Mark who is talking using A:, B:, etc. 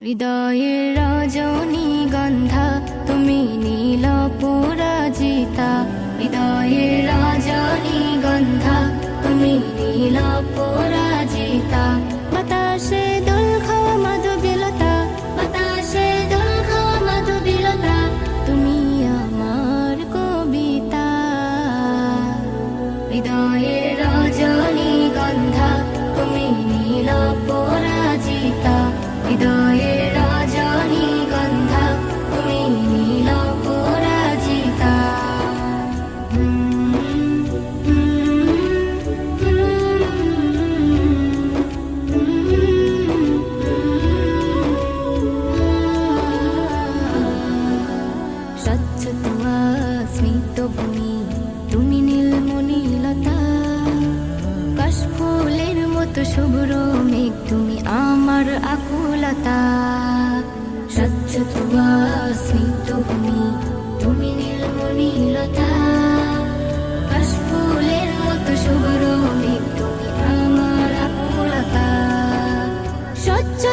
A: হৃদয়ের রজনীগন্ধা তুমি নীল পরাজিতা, হৃদয়ের রজনীগন্ধা তুমি নীল পরাজিতা। বাতাসে দোল খাওয়া মাধবীলতা, বাতাসে দোল খাওয়া মাধবীলতা, তুমি আমার কবিতা। হৃদয়ের রজনীগন্ধা তুমি নীল পরাজিতা, হৃদয়ের রজনীগন্ধা তুমি নীল পরাজিতা। স্বচ্ছ তুয়া স্মিত ভূমি তুমি নীলমণিলতা, কাশফুলের মতো শুভ্র মেঘ তুমি আমার আকুলতা। স্বচ্ছ তুয়া স্মিত ভূমি তুমি নীলমণিলতা, কাশফুলের মতো শুভ্র মেঘ তুমি আমার আকুলতা। স্বচ্ছ